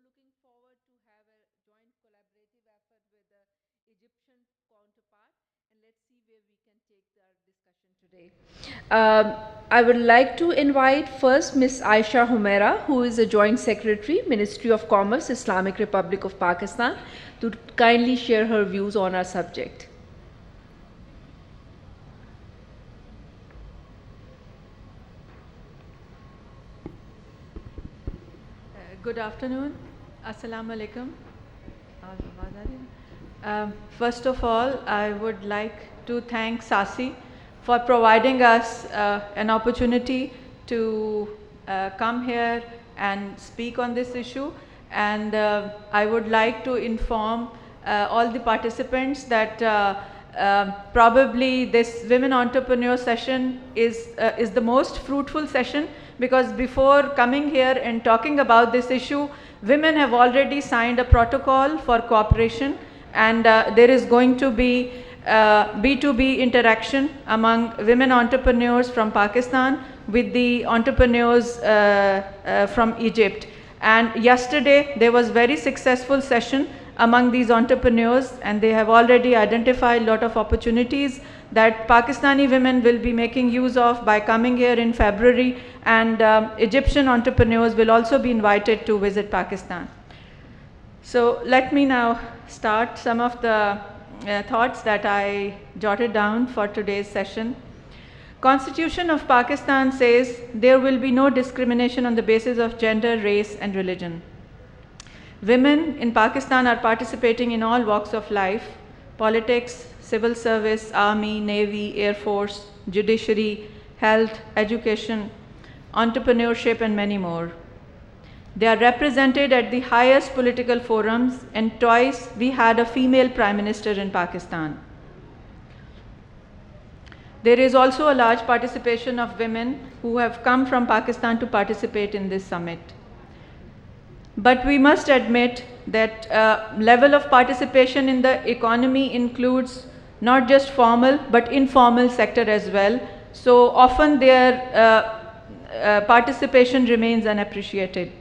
looking forward to have a joint collaborative effort with the Egyptian counterpart, and let's see where we can take our discussion today. I would like to invite first Ms. Aisha Humaira, who is a Joint Secretary, Ministry of Commerce, Islamic Republic of Pakistan, to kindly share her views on our subject. Good afternoon. Assalamu alaikum. First of all, I would like to thank Sasi for providing us an opportunity to come here and speak on this issue. And I would like to inform all the participants that probably this Women Entrepreneur session is the most fruitful session, because before coming here and talking about this issue, women have already signed a protocol for cooperation, and there is going to be B2B interaction among women entrepreneurs from Pakistan with the entrepreneurs from Egypt. And yesterday there was very successful session among these entrepreneurs, and they have already identified a lot of opportunities that Pakistani women will be making use of by coming here in February, and Egyptian entrepreneurs will also be invited to visit Pakistan. So let me now start some of the thoughts that I jotted down for today's session. Constitution of Pakistan says there will be no discrimination on the basis of gender, race and religion. Women in Pakistan are participating in all walks of life: politics, civil service, army, navy, air force, judiciary, health, education, entrepreneurship and many more. They are represented at the highest political forums, and twice we had a female Prime Minister in Pakistan. There is also a large participation of women who have come from Pakistan to participate in this summit. But we must admit that level of participation in the economy includes not just formal but informal sector as well. So often their participation remains unappreciated.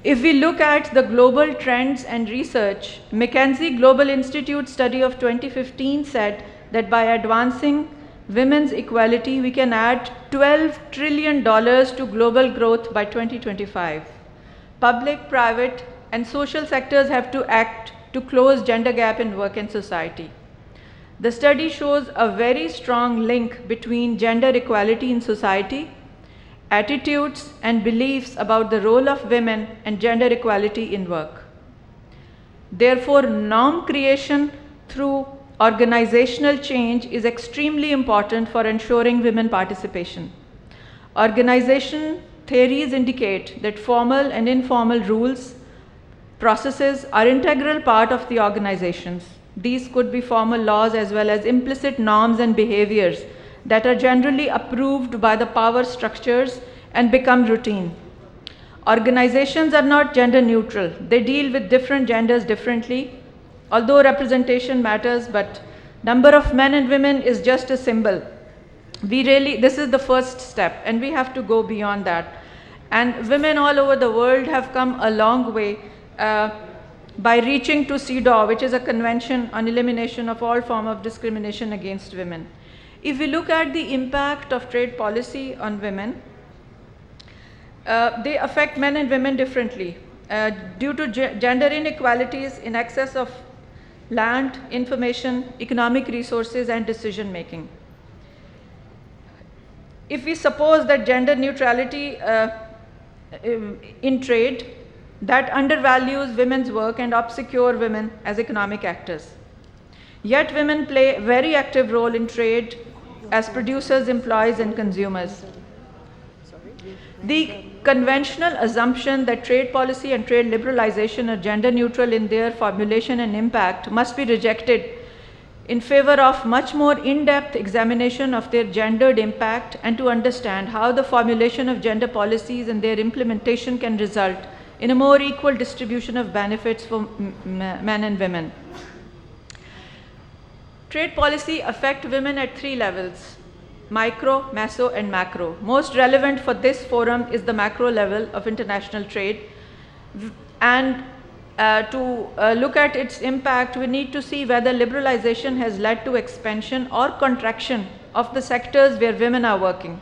If we look at the global trends and research, McKinsey Global Institute study of 2015 said that by advancing women's equality, we can add $12 trillion to global growth by 2025. Public, private, and social sectors have to act to close gender gap in work and society. The study shows a very strong link between gender equality in society, attitudes and beliefs about the role of women, and gender equality in work. Therefore, norm creation through organizational change is extremely important for ensuring women participation. Organization theories indicate that formal and informal rules, processes are integral part of the organizations. These could be formal laws as well as implicit norms and behaviors that are generally approved by the power structures and become routine. Organizations are not gender neutral. They deal with different genders differently. Although representation matters, but number of men and women is just a symbol. This is the first step, and we have to go beyond that. And women all over the world have come a long way by reaching to CEDAW, which is a convention on elimination of all form of discrimination against women. If we look at the impact of trade policy on women, they affect men and women differently due to gender inequalities in access of land, information, economic resources and decision making. If we suppose that gender neutrality in trade, that undervalues women's work and obscure women as economic actors. Yet women play a very active role in trade as producers, employees and consumers. The conventional assumption that trade policy and trade liberalization are gender neutral in their formulation and impact must be rejected in favor of much more in-depth examination of their gendered impact, and to understand how the formulation of gender policies and their implementation can result in a more equal distribution of benefits for men and women. Trade policy affects women at 3 levels: micro, meso and macro. Most relevant for this forum is the macro level of international trade. And to look at its impact, we need to see whether liberalization has led to expansion or contraction of the sectors where women are working.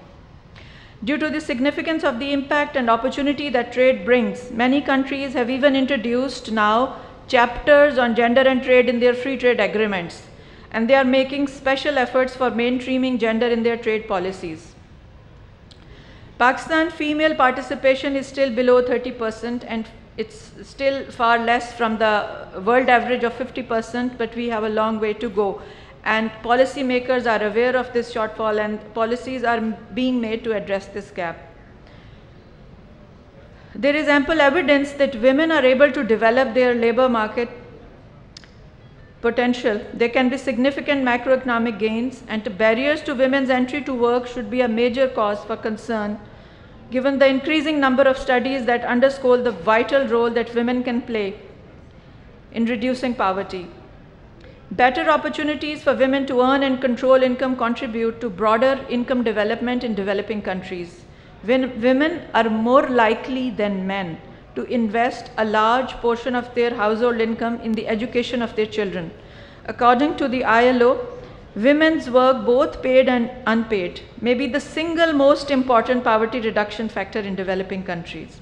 Due to the significance of the impact and opportunity that trade brings, many countries have even introduced now chapters on gender and trade in their free trade agreements, and they are making special efforts for mainstreaming gender in their trade policies. Pakistan female participation is still below 30%, and it's still far less from the world average of 50%, but we have a long way to go. And policymakers are aware of this shortfall, and policies are being made to address this gap. There is ample evidence that women are able to develop their labor market potential. There can be significant macroeconomic gains, and the barriers to women's entry to work should be a major cause for concern, given the increasing number of studies that underscore the vital role that women can play in reducing poverty. Better opportunities for women to earn and control income contribute to broader income development in developing countries. Women are more likely than men to invest a large portion of their household income in the education of their children. According to the ILO, women's work, both paid and unpaid, may be the single most important poverty reduction factor in developing countries.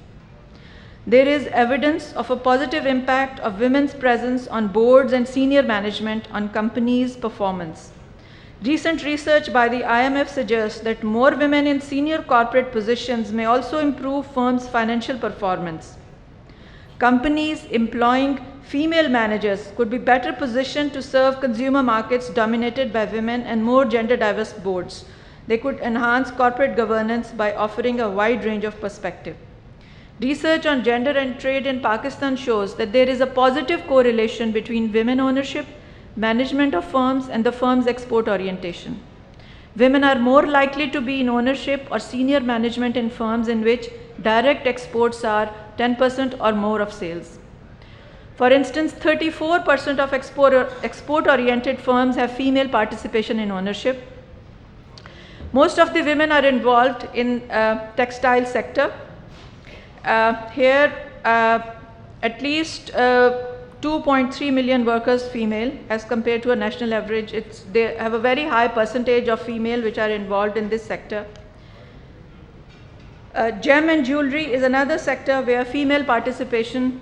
There is evidence of a positive impact of women's presence on boards and senior management on companies' performance. Recent research by the IMF suggests that more women in senior corporate positions may also improve firms' financial performance. Companies employing female managers could be better positioned to serve consumer markets dominated by women and more gender diverse boards. They could enhance corporate governance by offering a wide range of perspective. Research on gender and trade in Pakistan shows that there is a positive correlation between women ownership, management of firms, and the firm's export orientation. Women are more likely to be in ownership or senior management in firms in which direct exports are 10% or more of sales. For instance, 34% of export-oriented firms have female participation in ownership. Most of the women are involved in textile sector. Here, at least 2.3 million workers female, as compared to a national average. They have a very high percentage of female which are involved in this sector. Gem and jewelry is another sector where female participation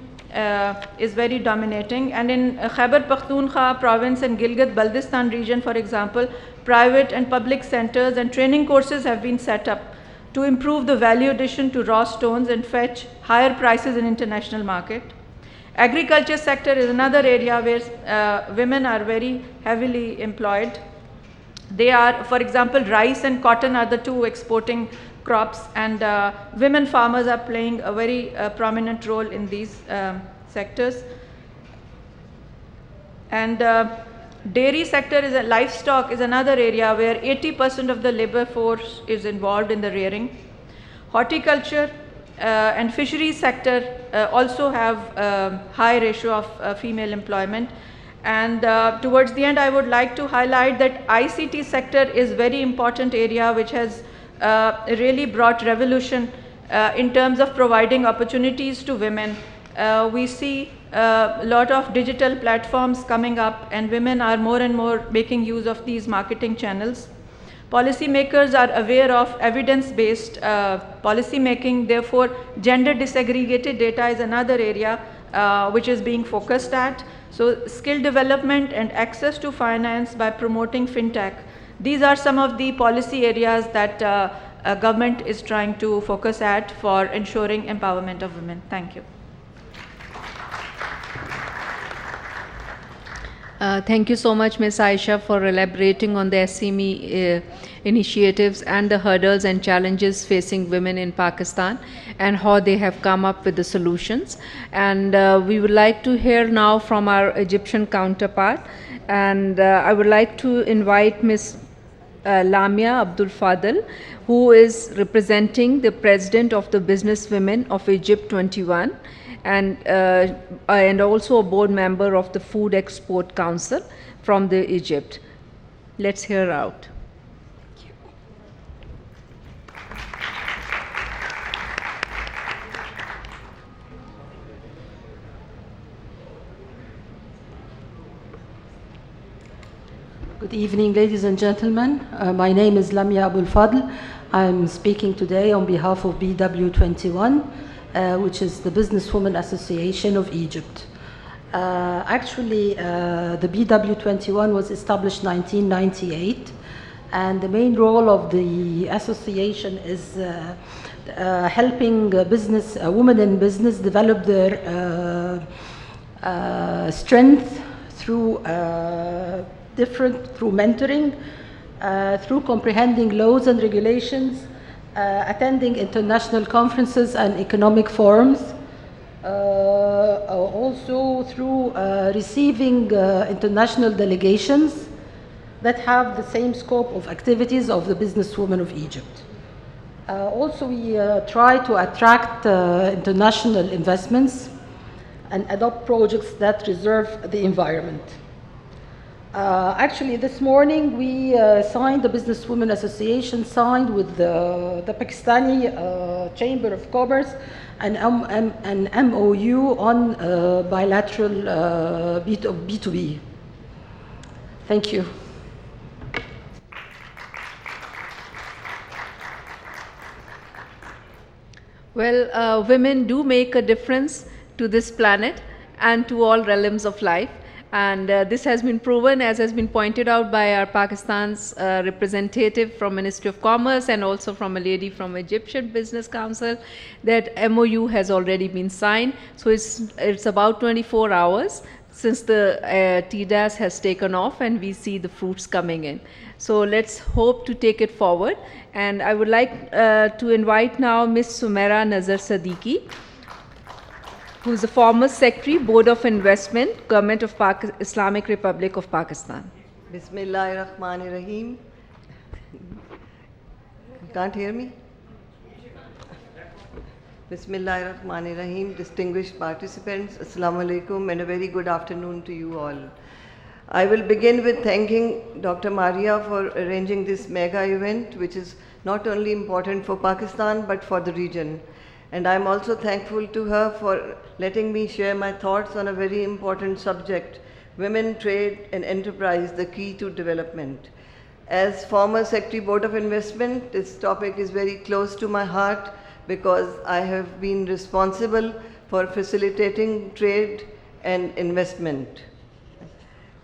is very dominating, and in Khyber Pakhtunkhwa province and Gilgit-Baltistan region, for example, private and public centers and training courses have been set up to improve the value addition to raw stones and fetch higher prices in international market. Agriculture sector is another area where women are very heavily employed. They are, for example, rice and cotton are the two exporting crops, and women farmers are playing a very prominent role in these sectors. And dairy sector livestock is another area where 80% of the labor force is involved in the rearing. Horticulture and fisheries sector also have high ratio of female employment. And towards the end, I would like to highlight that ICT sector is very important area which has really brought revolution in terms of providing opportunities to women. We see a lot of digital platforms coming up, and women are more and more making use of these marketing channels. Policymakers are aware of evidence-based policy making. Therefore, gender disaggregated data is another area which is being focused at. So skill development and access to finance by promoting fintech. These are some of the policy areas that government is trying to focus at for ensuring empowerment of women. Thank you. Thank you so much, Ms. Aisha, for elaborating on the SME initiatives and the hurdles and challenges facing women in Pakistan and how they have come up with the solutions. And we would like to hear now from our Egyptian counterpart. And I would like to invite Ms. Lamia Abdul Fadl, who is representing the President of the Business Women of Egypt 21. And also a board member of the Food Export Council from the Egypt. Let's hear her out. Good evening, ladies and gentlemen. My name is Lamia Abul Fadl. I'm speaking today on behalf of BW21, which is the Businesswomen Association of Egypt. The BW21 was established 1998, and the main role of the association is helping women in business develop their strength through through mentoring, through comprehending laws and regulations, attending international conferences and economic forums, also through receiving international delegations that have the same scope of activities of the businesswomen of Egypt. Also, we try to attract international investments and adopt projects that preserve the environment. This morning we signed, the Businesswomen Association signed with the Pakistani Chamber of Commerce an MOU on bilateral B2B. Thank you. Well, women do make a difference to this planet and to all realms of life. And this has been proven, as has been pointed out by our Pakistan's representative from Ministry of Commerce and also from a lady from Egyptian Business Council, that MOU has already been signed. So it's about 24 hours since the TDAS has taken off, and we see the fruits coming in. So let's hope to take it forward. And I would like to invite now Ms. Sumaira Nazar Siddiqui, who is the former Secretary, Board of Investment, Government of Islamic Republic of Pakistan. Bismillahirrahmanirrahim. You can't hear me? Bismillahirrahmanirrahim. Distinguished participants, Assalamu alaikum, and a very good afternoon to you all. I will begin with thanking Dr. Maria for arranging this mega event, which is not only important for Pakistan but for the region. And I'm also thankful to her for letting me share my thoughts on a very important subject, women, trade and enterprise, the key to development. As former Secretary Board of Investment, this topic is very close to my heart because I have been responsible for facilitating trade and investment.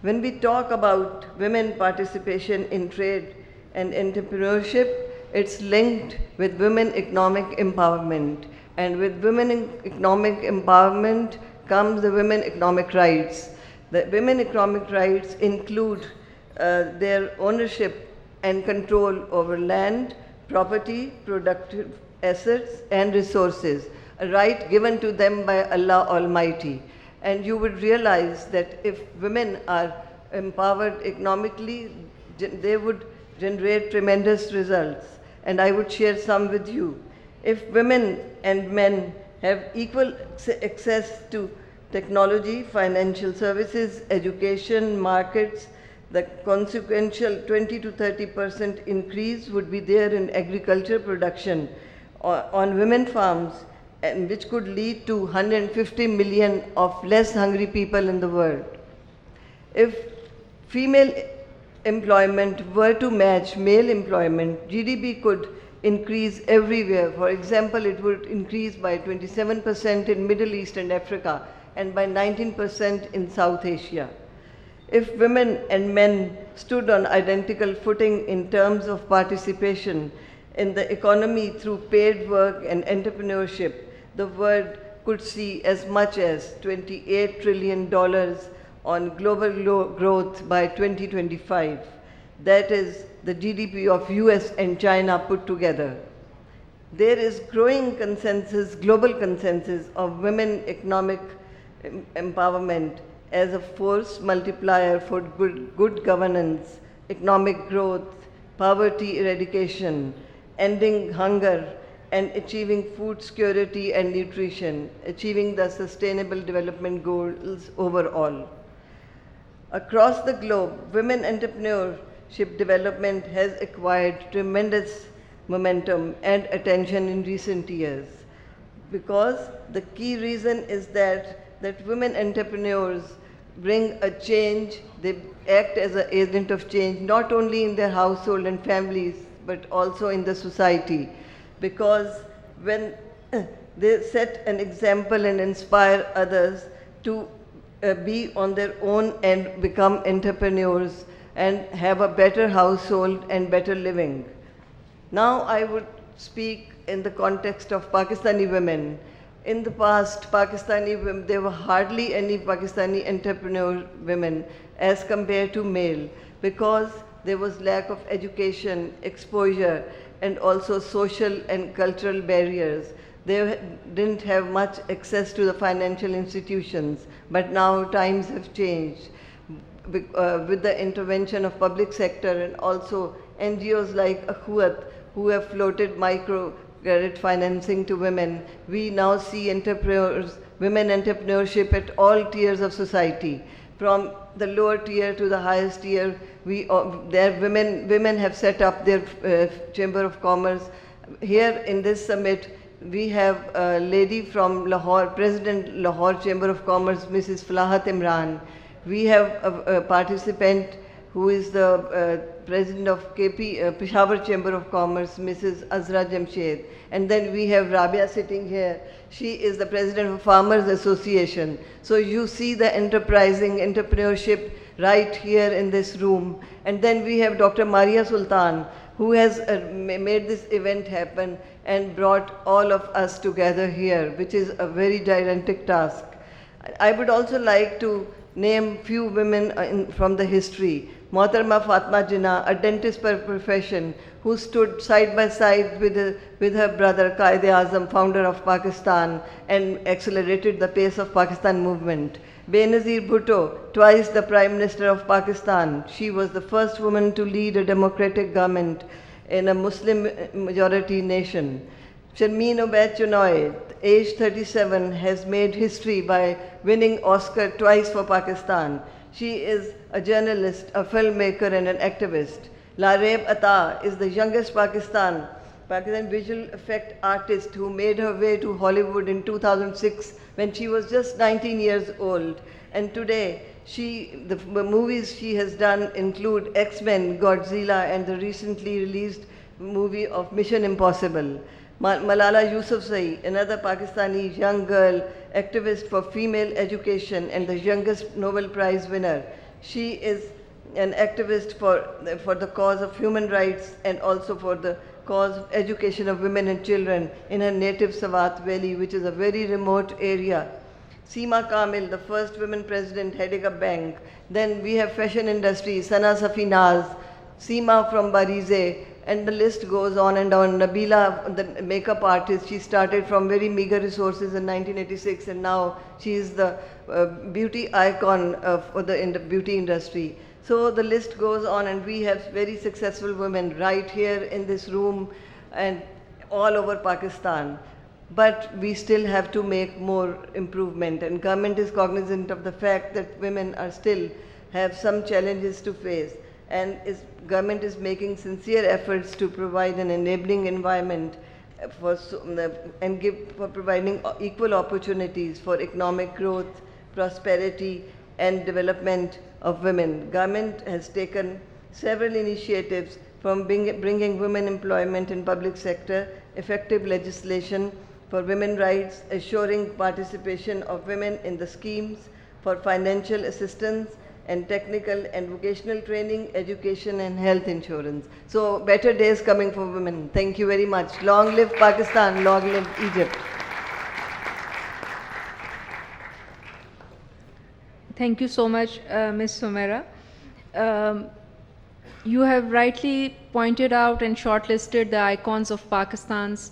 When we talk about women participation in trade and entrepreneurship, it's linked with women economic empowerment. And with women economic empowerment comes the women economic rights. The women economic rights include their ownership and control over land, property, productive assets and resources, a right given to them by Allah Almighty. And you would realize that if women are empowered economically, they would generate tremendous results. And I would share some with you. If women and men have equal access to technology, financial services, education, markets, the consequential 20 to 30% increase would be there in agriculture production on women farms, and which could lead to 150 million of less hungry people in the world. If female employment were to match male employment, GDP could increase everywhere. For example, it would increase by 27% in Middle East and Africa and by 19% in South Asia. If women and men stood on identical footing in terms of participation in the economy through paid work and entrepreneurship, the world could see as much as $28 trillion on global growth by 2025. That is the GDP of US and China put together. There is growing consensus, global consensus of women economic empowerment as a force multiplier for good governance, economic growth, poverty eradication, ending hunger, and achieving food security and nutrition, achieving the Sustainable Development Goals overall. Across the globe, women entrepreneurship development has acquired tremendous momentum and attention in recent years, because the key reason is that women entrepreneurs bring a change, they act as an agent of change, not only in their household and families, but also in the society. Because when they set an example and inspire others to be on their own and become entrepreneurs and have a better household and better living. Now I would speak in the context of Pakistani women. In the past, Pakistani women, there were hardly any Pakistani entrepreneur women as compared to male, because there was lack of education, exposure, and also social and cultural barriers. They didn't have much access to the financial institutions, but now times have changed. With the intervention of public sector and also NGOs like Akhuat, who have floated micro credit financing to women, we now see entrepreneurs, women entrepreneurship at all tiers of society. From the lower tier to the highest tier, women have set up their Chamber of Commerce. Here in this summit, we have a lady from Lahore, President Lahore Chamber of Commerce, Mrs. Falahat Imran. We have a participant who is the president of Peshawar Chamber of Commerce, Mrs. Azra Jamshed. And then we have Rabia sitting here. She is the president of Farmers Association. So you see the enterprising entrepreneurship right here in this room. And then we have Dr. Maria Sultan, who has made this event happen and brought all of us together here, which is a very gigantic task. I would also like to name few women from the history. Mohtarma Fatma Jinnah, a dentist by profession, who stood side by side with her brother Qaid-e-Azam, founder of Pakistan, and accelerated the pace of Pakistan movement. Benazir Bhutto, twice the Prime Minister of Pakistan. She was the first woman to lead a democratic government in a Muslim majority nation. Sharmeen Obaid Chinoy, age 37, has made history by winning Oscar twice for Pakistan. She is a journalist, a filmmaker, and an activist. Lareb Atta is the youngest Pakistan visual effect artist who made her way to Hollywood in 2006 when she was just 19 years old. And today, the movies she has done include X-Men, Godzilla, and the recently released movie of Mission Impossible. Malala Yousafzai, another Pakistani young girl, activist for female education and the youngest Nobel Prize winner. She is an activist for the cause of human rights and also for the cause of education of women and children in her native Sawat Valley, which is a very remote area. Seema Kamil, the first women president, heading a bank. Then we have fashion industry, Sana Safinaz, Seema from Barize, and the list goes on and on. Nabila, the makeup artist, she started from very meager resources in 1986, and now she is the beauty icon in the beauty industry. So the list goes on, and we have very successful women right here in this room and all over Pakistan. But we still have to make more improvement, and government is cognizant of the fact that women are still have some challenges to face, and government is making sincere efforts to provide an enabling environment for providing equal opportunities for economic growth, prosperity, and development of women. Government has taken several initiatives from bringing women employment in public sector, effective legislation for women rights, assuring participation of women in the schemes for financial assistance and technical and vocational training, education and health insurance. So better days coming for women. Thank you very much. Long live Pakistan, long live Egypt. Thank you so much, Ms. Sumaira. You have rightly pointed out and shortlisted the icons of Pakistan's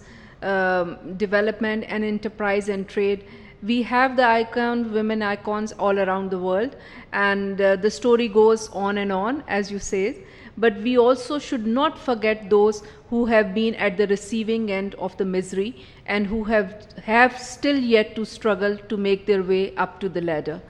development and enterprise and trade. We have the women icons all around the world, and the story goes on and on, as you say. But we also should not forget those who have been at the receiving end of the misery and who have still yet to struggle to make their way up to the ladder.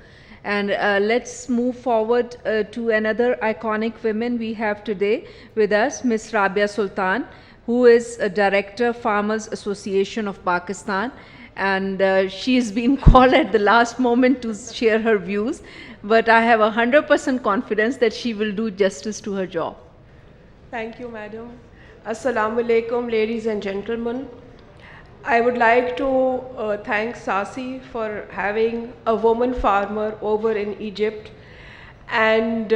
And let's move forward to another iconic woman we have today with us, Ms. Rabia Sultan. who is a director, Farmers Association of Pakistan. And she's been called at the last moment to share her views, but I have 100% confidence that she will do justice to her job. Thank you, Madam. Assalamu alaikum, ladies and gentlemen. I would like to thank Sasi for having a woman farmer over in Egypt. And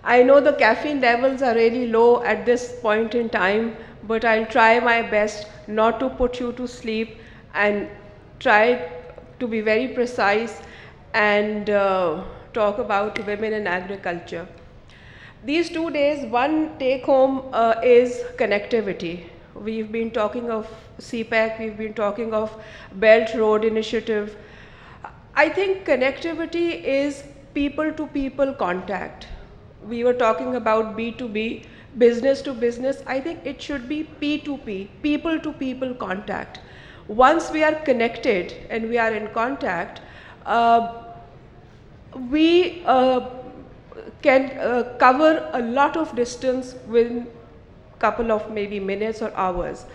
I know the caffeine levels are really low at this point in time, but I'll try my best not to put you to sleep and try to be very precise and talk about women in agriculture. These 2 days, one take home is connectivity. We've been talking of CPEC, we've been talking of Belt Road Initiative. I think connectivity is people to people contact. We were talking about B2B, business to business. I think it should be P2P, people to people contact. Once we are connected and we are in contact, we can cover a lot of distance within a couple of maybe minutes or hours.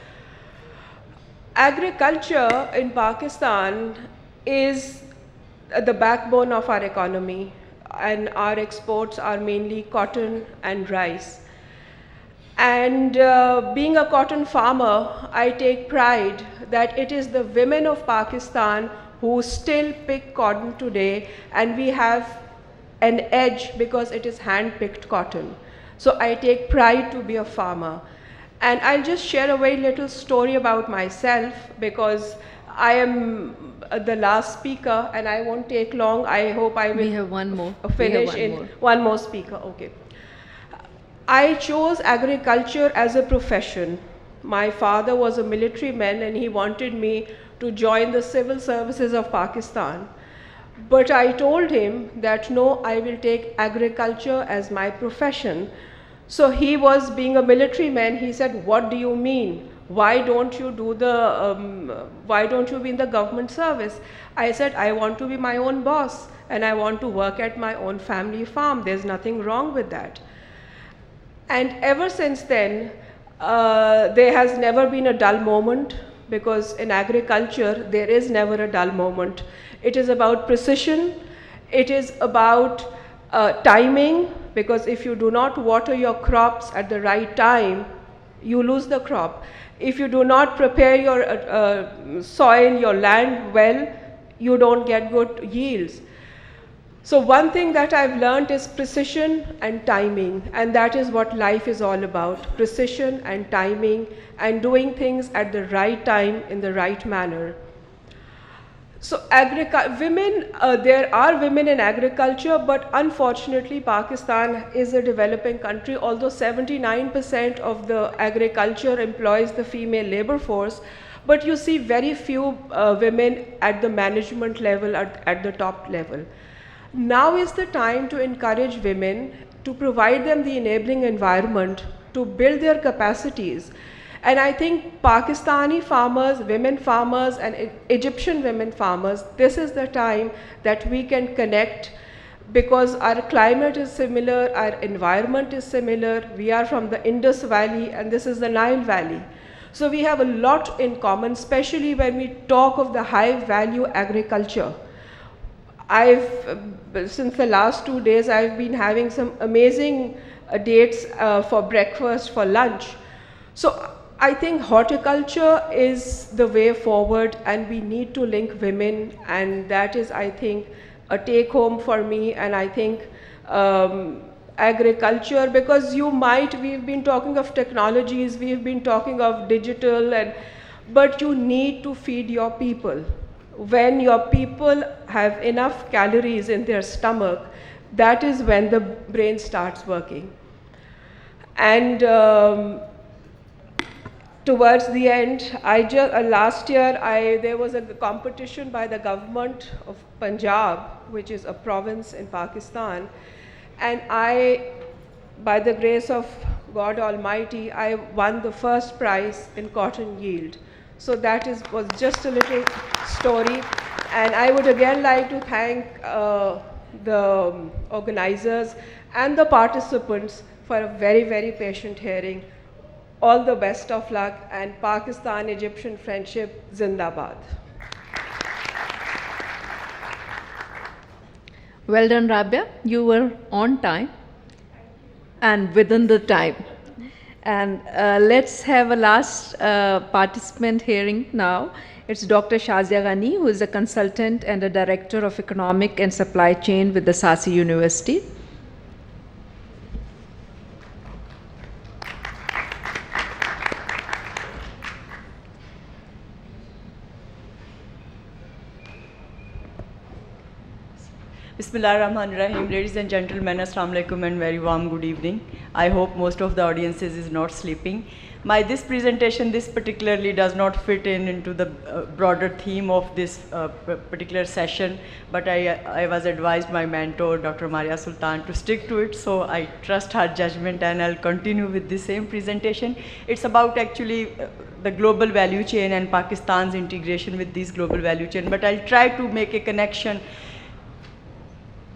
Agriculture in Pakistan is the backbone of our economy, and our exports are mainly cotton and rice. And being a cotton farmer, I take pride that it is the women of Pakistan who still pick cotton today, and we have an edge because it is hand-picked cotton. So I take pride to be a farmer. And I'll just share a very little story about myself because I am the last speaker and I won't take long. I hope I will We have one more. finish We have in one more. one more speaker. Okay. I chose agriculture as a profession. My father was a military man and he wanted me to join the civil services of Pakistan. But I told him that no, I will take agriculture as my profession. So he was being a military man. He said, "What do you mean? Why don't you do why don't you be in the government service?" I said, "I want to be my own boss and I want to work at my own family farm. There's nothing wrong with that." And ever since then, there has never been a dull moment because in agriculture, there is never a dull moment. It is about precision. It is about timing, because if you do not water your crops at the right time, you lose the crop. If you do not prepare your soil, your land well, you don't get good yields. So one thing that I've learned is precision and timing, and that is what life is all about, precision and timing and doing things at the right time in the right manner. So women, there are women in agriculture, but unfortunately Pakistan is a developing country. Although 79% of the agriculture employs the female labor force, but you see very few women at the management level, at the top level. Now is the time to encourage women, to provide them the enabling environment, to build their capacities. And I think Pakistani farmers, women farmers, and Egyptian women farmers, this is the time that we can connect, because our climate is similar, our environment is similar. We are from the Indus Valley and this is the Nile Valley. So we have a lot in common, especially when we talk of the high value agriculture. Since the last 2 days, I've been having some amazing dates for breakfast, for lunch. So I think horticulture is the way forward, and we need to link women, and that is, I think, a take home for me. And I think agriculture, because we've been talking of technologies, we've been talking of digital, but you need to feed your people. When your people have enough calories in their stomach, that is when the brain starts working. And towards the end, last year there was a competition by the government of Punjab, which is a province in Pakistan, and by the grace of God Almighty, I won the first prize in cotton yield. So that was just a little story, and I would again like to thank the organizers and the participants for a very, very patient hearing. All the best of luck, and Pakistan-Egyptian friendship Zindabad. Well done, Rabia. You were on time and within the time. And let's have a last participant hearing now. It's Dr. Shazia Ghani, who is a consultant and a director of economic and supply chain with the Sasi University. Bismillahirrahmanirrahim. Ladies and gentlemen, Assalamu alaikum and very warm good evening. I hope most of the audiences is not sleeping. This presentation, this particularly does not fit into the broader theme of this particular session, but I was advised by my mentor, Dr. Maria Sultan, to stick to it, so I trust her judgment and I'll continue with the same presentation. It's about actually the global value chain and Pakistan's integration with this global value chain, but I'll try to make a connection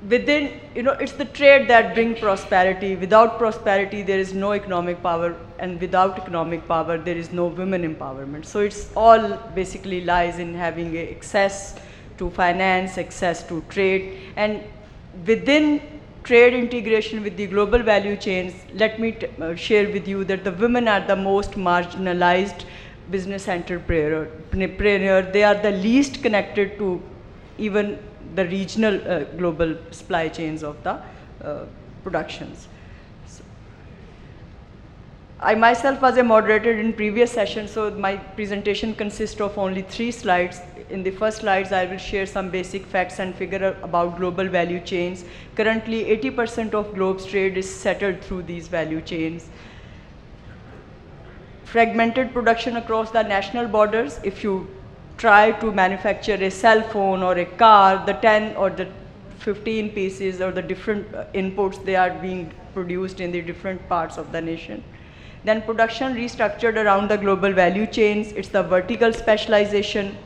within, it's the trade that brings prosperity. Without prosperity, there is no economic power, and without economic power, there is no women empowerment. So it's all basically lies in having access to finance, access to trade, and within trade integration with the global value chains, let me share with you that the women are the most marginalized business entrepreneur. They are the least connected to even the regional global supply chains of the productions. So, I myself was a moderator in previous session, so my presentation consists of only 3 slides. In the first slides, I will share some basic facts and figure about global value chains. Currently, 80% of globe's trade is settled through these value chains. Fragmented production across the national borders. If you try to manufacture a cell phone or a car, the 10 or the 15 pieces or the different inputs, they are being produced in the different parts of the nation. Then production restructured around the global value chains. It's the vertical specialization.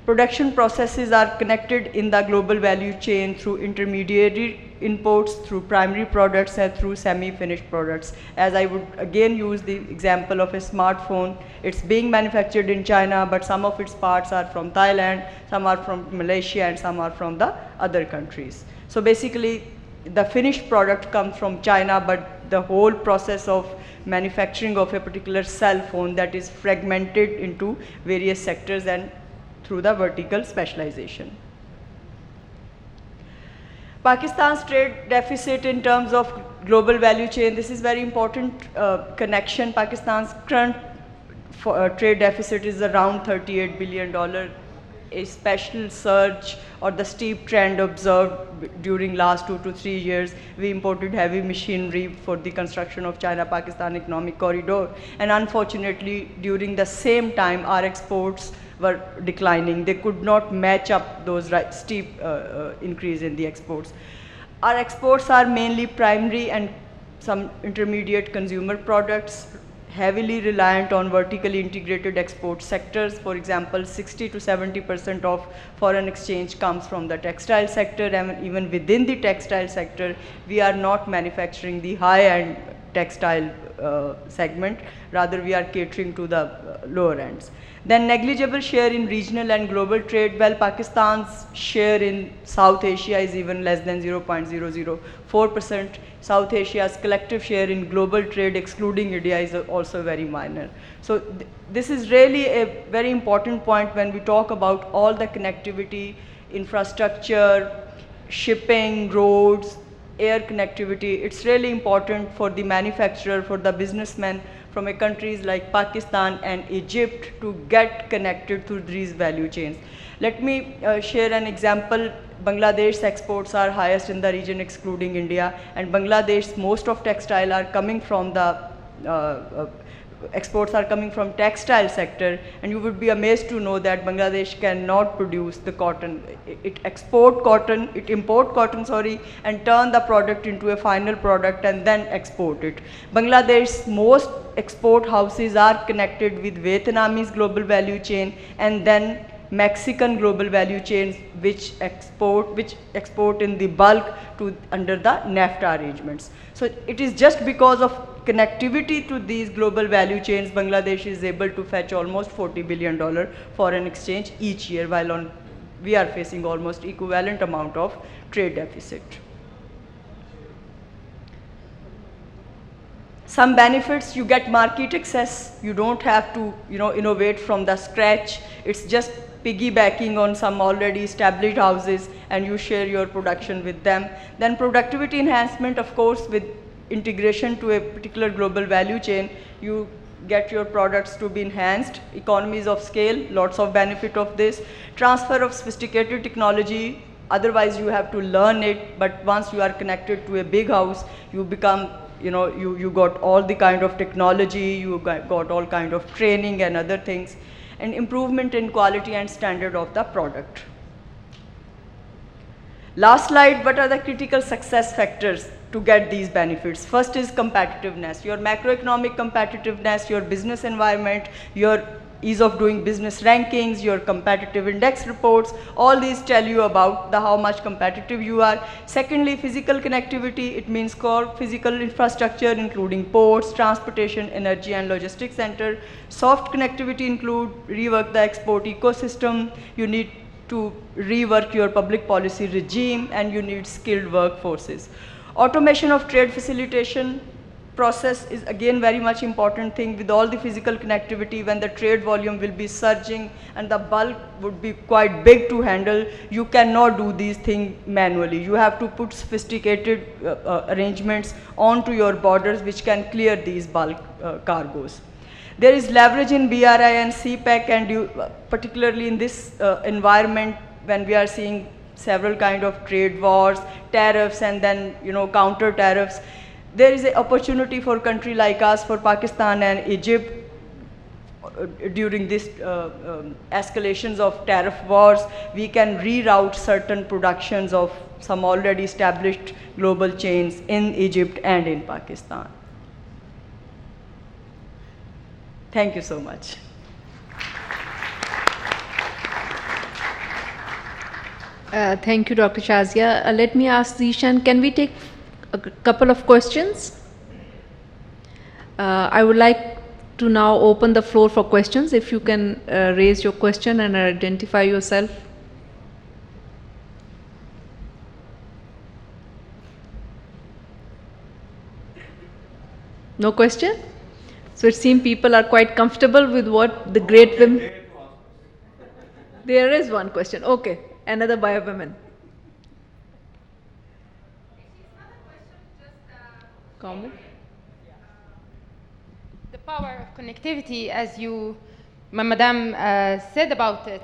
Production processes are connected in the global value chain through intermediary inputs, through primary products, and through semi-finished products. As I would again use the example of a smartphone, it's being manufactured in China, but some of its parts are from Thailand, some are from Malaysia, and some are from the other countries. So basically, the finished product comes from China, but the whole process of manufacturing of a particular cell phone, that is fragmented into various sectors and through the vertical specialization. Pakistan's trade deficit in terms of global value chain, this is very important connection. Pakistan's current trade deficit is around $38 billion. A special surge or the steep trend observed during last 2 to 3 years. We imported heavy machinery for the construction of China-Pakistan economic corridor, and unfortunately during the same time our exports were declining. They could not match up those steep increase in the exports. Our exports are mainly primary and some intermediate consumer products, heavily reliant on vertically integrated export sectors. For example, 60 to 70% of foreign exchange comes from the textile sector, and even within the textile sector, we are not manufacturing the high-end textile segment, rather we are catering to the lower ends. Then negligible share in regional and global trade. Well, Pakistan's share in South Asia is even less than 0.004%. South Asia's collective share in global trade, excluding India, is also very minor. So this is really a very important point when we talk about all the connectivity, infrastructure, shipping, roads, air connectivity. It's really important for the manufacturer, for the businessman from countries like Pakistan and Egypt to get connected through these value chains. Let me share an example. Bangladesh's exports are highest in the region excluding India, and Bangladesh's most of textile are coming from the exports are coming from textile sector, and you would be amazed to know that Bangladesh cannot produce the cotton. It import cotton, and turn the product into a final product and then export it. Bangladesh's most export houses are connected with Vietnamese global value chain and then Mexican global value chains which export in the bulk to under the NAFTA arrangements. So it is just because of connectivity to these global value chains, Bangladesh is able to fetch almost $40 billion foreign exchange each year, while we are facing almost equivalent amount of trade deficit. Some benefits: you get market access. You don't have to, innovate from the scratch. It's just piggybacking on some already established houses, and you share your production with them. Then productivity enhancement, of course, with integration to a particular global value chain, you get your products to be enhanced. Economies of scale, lots of benefit of this. Transfer of sophisticated technology, otherwise you have to learn it, but once you are connected to a big house, you become, you got all the kind of technology, you got all kind of training and other things, and improvement in quality and standard of the product. Last slide, what are the critical success factors to get these benefits? First is competitiveness, your macroeconomic competitiveness, your business environment, your ease of doing business rankings, your competitive index reports, all these tell you about how much competitive you are. Secondly, physical connectivity, it means core physical infrastructure including ports, transportation, energy and logistics center. Soft connectivity include rework the export ecosystem, you need to rework your public policy regime, and you need skilled workforces. Automation of trade facilitation process is again very much important thing. With all the physical connectivity, when the trade volume will be surging and the bulk would be quite big to handle, you cannot do these things manually. You have to put sophisticated arrangements onto your borders which can clear these bulk cargoes. There is leverage in BRI and CPEC, and particularly in this environment when we are seeing several kind of trade wars, tariffs, and then counter tariffs. There is an opportunity for a country like us, for Pakistan and Egypt, during this escalations of tariff wars, we can reroute certain productions of some already established global chains in Egypt and in Pakistan. Thank you so much. Thank you, Dr. Shazia. Let me ask Zishan, can we take a couple of questions? I would like to now open the floor for questions. If you can raise your question and identify yourself. No question? So it seems people are quite comfortable with what the great women. There is one question. Okay, another by a woman. Comment? The power of connectivity, as Madam said about it.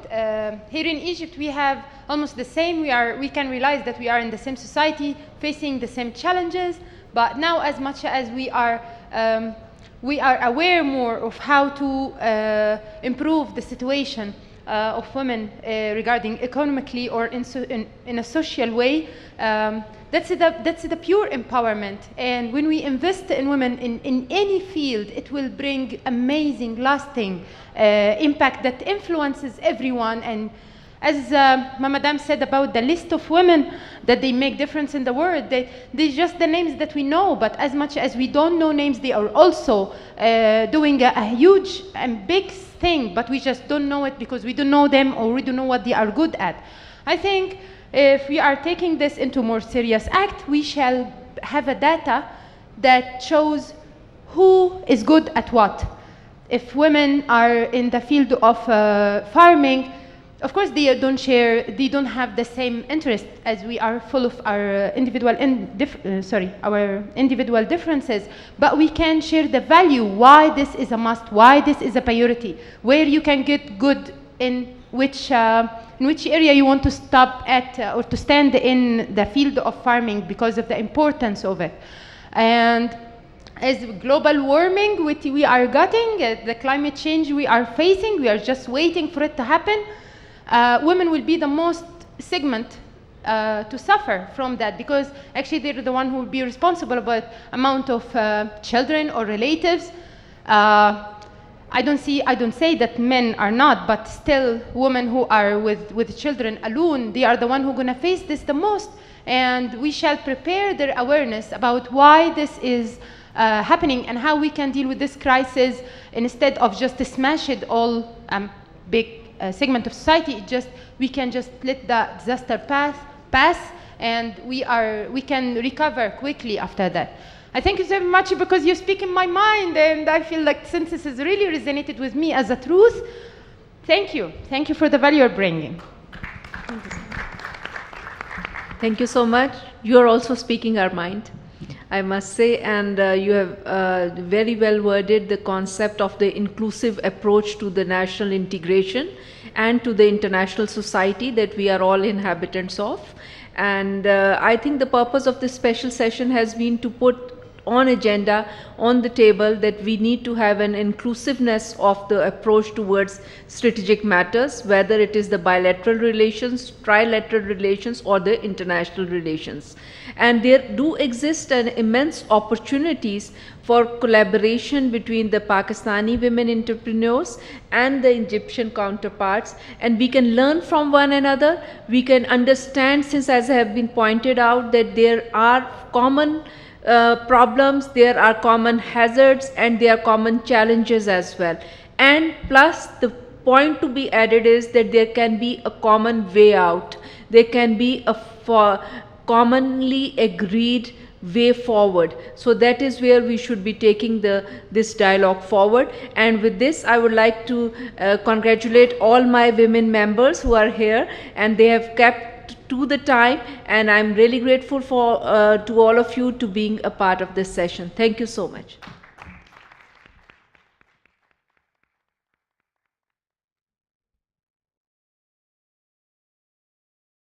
Here in Egypt, we have almost the same. We can realize that we are in the same society, facing the same challenges. But now, as much as we are aware more of how to improve the situation of women regarding economically or in a social way. That's the pure empowerment. And when we invest in women in any field, it will bring amazing, lasting impact that influences everyone. And as Madam said about the list of women that they make difference in the world, they're just the names that we know, but as much as we don't know names, they are also doing a huge and big thing, but we just don't know it because we don't know them or we don't know what they are good at. I think if we are taking this into more serious act, we shall have a data that shows who is good at what. If women are in the field of farming, of course they don't have the same interest, as we are full of our individual differences, but we can share the value, why this is a must, why this is a priority, where you can get good in which area you want to stop at or to stand in the field of farming because of the importance of it. And as global warming we are getting, the climate change we are facing, we are just waiting for it to happen. Women will be the most segment to suffer from that, because actually they're the one who will be responsible about amount of children or relatives. I don't say that men are not, but still women who are with children alone, they are the one who are going to face this the most. And we shall prepare their awareness about why this is happening and how we can deal with this crisis instead of just smash it all big segment of society. We can just let the disaster pass, and we can recover quickly after that. I thank you so much because you speak in my mind, and I feel like since this has really resonated with me as a truth. Thank you for the value you're bringing. Thank you so much. You are also speaking our mind, I must say, and you have very well worded the concept of the inclusive approach to the national integration and to the international society that we are all inhabitants of. And I think the purpose of this special session has been to put on agenda, on the table, that we need to have an inclusiveness of the approach towards strategic matters, whether it is the bilateral relations, trilateral relations, or the international relations. And there do exist an immense opportunities for collaboration between the Pakistani women entrepreneurs and the Egyptian counterparts, and we can learn from one another. We can understand, since as have been pointed out, that there are common problems, there are common hazards, and there are common challenges as well. And plus, the point to be added is that there can be a common way out. There can be a commonly agreed way forward. So that is where we should be taking this dialogue forward. And with this, I would like to congratulate all my women members who are here, and they have kept to the time, and I'm really grateful to all of you to being a part of this session. Thank you so much.